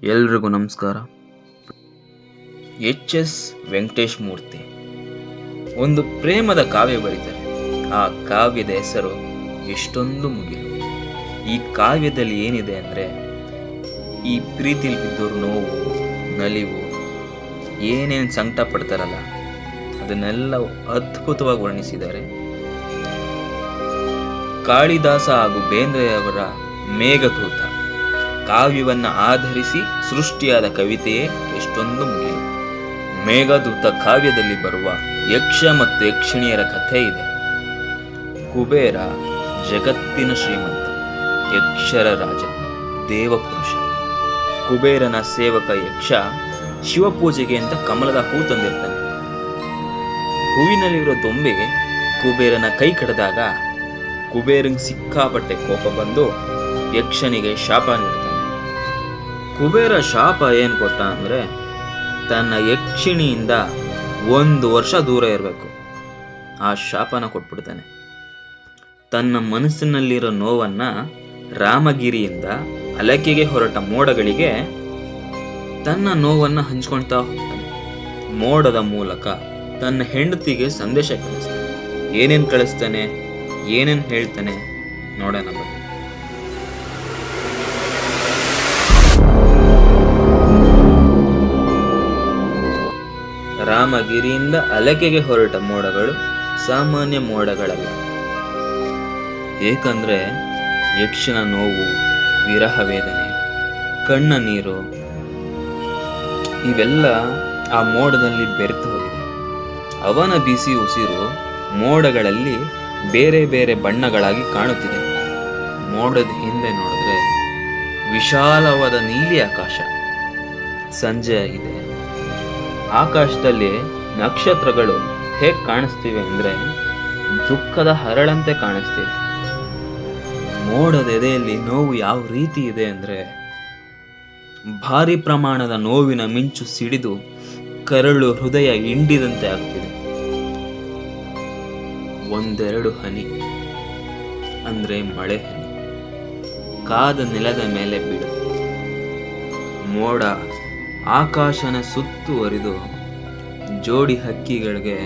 ಎಲ್ರಿಗೂ ನಮಸ್ಕಾರ. ಎಚ್.ಎಸ್. ವೆಂಕಟೇಶ್ ಮೂರ್ತಿ ಒಂದು ಪ್ರೇಮದ ಕಾವ್ಯ ಬರೀತಾರೆ. ಆ ಕಾವ್ಯದ ಹೆಸರು ಎಷ್ಟೊಂದು ಮುಗಿಲು. ಈ ಕಾವ್ಯದಲ್ಲಿ ಏನಿದೆ ಅಂದರೆ, ಈ ಪ್ರೀತಿಲಿ ಬಿದ್ದೋರು ನೋವು, ನಲಿವು, ಏನೇನು ಸಂಕಟ ಪಡ್ತಾರಲ್ಲ ಅದನ್ನೆಲ್ಲ ಅದ್ಭುತವಾಗಿ ವರ್ಣಿಸಿದ್ದಾರೆ. ಕಾಳಿದಾಸ ಹಾಗೂ ಬೇಂದ್ರೆಯವರ ಮೇಘದೂತ ಕಾವ್ಯವನ್ನ ಆಧರಿಸಿ ಸೃಷ್ಟಿಯಾದ ಕವಿತೆಯೇ ಎಷ್ಟೊಂದು ಮುಗಿಲು. ಮೇಘದೂತ ಕಾವ್ಯದಲ್ಲಿ ಬರುವ ಯಕ್ಷ ಮತ್ತು ಯಕ್ಷಿಣಿಯರ ಕಥೆ ಇದೆ. ಕುಬೇರ ಜಗತ್ತಿನ ಶ್ರೀಮಂತ, ಯಕ್ಷರ ರಾಜ, ದೇವಪುರುಷ. ಕುಬೇರನ ಸೇವಕ ಯಕ್ಷ ಶಿವಪೂಜೆಗೆ ಅಂತ ಕಮಲದ ಹೂ ತಂದಿರ್ತಾನೆ. ಹೂವಿನಲ್ಲಿರೋ ದೊಂಬೆಗೆ ಕುಬೇರನ ಕೈ ಕಡ್ದಾಗ ಕುಬೇರಂಗೆ ಸಿಕ್ಕಾಪಟ್ಟೆ ಕೋಪ ಬಂದು ಯಕ್ಷನಿಗೆ ಶಾಪ ನೀಡ್ತಾನೆ. ಕುಬೇರ ಶಾಪ ಏನು ಕೊಟ್ಟ ಅಂದರೆ, ತನ್ನ ಯಕ್ಷಿಣಿಯಿಂದ 1 ವರ್ಷ ದೂರ ಇರಬೇಕು. ಆ ಶಾಪನ ಕೊಟ್ಬಿಡ್ತಾನೆ. ತನ್ನ ಮನಸ್ಸಿನಲ್ಲಿರೋ ನೋವನ್ನ ರಾಮಗಿರಿಯಿಂದ ಅಲಕೆಗೆ ಹೊರಟ ಮೋಡಗಳಿಗೆ ತನ್ನ ನೋವನ್ನ ಹಂಚ್ಕೊಳ್ತಾ ಹೋಗ್ತಾನೆ. ಮೋಡದ ಮೂಲಕ ತನ್ನ ಹೆಂಡತಿಗೆ ಸಂದೇಶ ಕಳಿಸ್ತಾನೆ. ಏನೇನು ಕಳಿಸ್ತಾನೆ, ಏನೇನು ಹೇಳ್ತಾನೆ ನೋಡೋಣ ಬನ್ನಿ. ರಾಮಗಿರಿಯಿಂದ ಅಲಕೆಗೆ ಹೊರಟ ಮೋಡಗಳು ಸಾಮಾನ್ಯ ಮೋಡಗಳಲ್ಲ. ಏಕೆಂದ್ರೆ ಯಕ್ಷನ ನೋವು, ವಿರಹ ವೇದನೆ, ಕಣ್ಣ ನೀರು ಇವೆಲ್ಲ ಆ ಮೋಡದಲ್ಲಿ ಬೆರೆತು ಹೋಗಿದೆ. ಅವನ ಬಿಸಿ ಉಸಿರು ಮೋಡಗಳಲ್ಲಿ ಬೇರೆ ಬೇರೆ ಬಣ್ಣಗಳಾಗಿ ಕಾಣುತ್ತಿದೆ. ಮೋಡದ ಹಿಂದೆ ನೋಡಿದ್ರೆ ವಿಶಾಲವಾದ ನೀಲಿ ಆಕಾಶ. ಸಂಜೆ ಆಗಿದೆ. ಆಕಾಶದಲ್ಲಿ ನಕ್ಷತ್ರಗಳು ಹೇಗೆ ಕಾಣಿಸ್ತಿವೆ ಅಂದ್ರೆ ದುಃಖದ ಹರಳಂತೆ ಕಾಣಿಸ್ತಿವೆ. ಮೋಡದ ಎದೆಯಲ್ಲಿ ನೋವು ಯಾವ ರೀತಿ ಇದೆ ಅಂದ್ರೆ, ಭಾರಿ ಪ್ರಮಾಣದ ನೋವಿನ ಮಿಂಚು ಸಿಡಿದು ಕರಳು ಹೃದಯ ಹಿಂಡಿದಂತೆ ಆಗ್ತಿದೆ. 1-2 ಹನಿ ಅಂದ್ರೆ ಮಳೆ ಹನಿ ಕಾದ ನೆಲದ ಮೇಲೆ ಬೀಳುತ್ತೆ. ಮೋಡ ಆಕಾಶನ ಸುತ್ತುವರಿದು ಜೋಡಿ ಹಕ್ಕಿಗಳಿಗೆ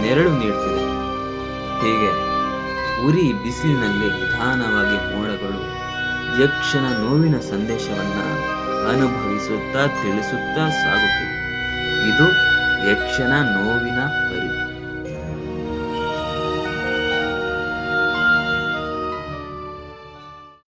ನೆರಳು ನೀಡ್ತಿದೆ. ಹೀಗೆ ಉರಿ ಬಿಸಿಲಿನಲ್ಲಿ ನಿಧಾನವಾಗಿ ಮೋಡಗಳು ಯಕ್ಷನ ನೋವಿನ ಸಂದೇಶವನ್ನ ಅನುಭವಿಸುತ್ತಾ ತಿಳಿಸುತ್ತಾ ಸಾಗುತ್ತಿದೆ. ಇದು ಯಕ್ಷನ ನೋವಿನ ಪರಿ.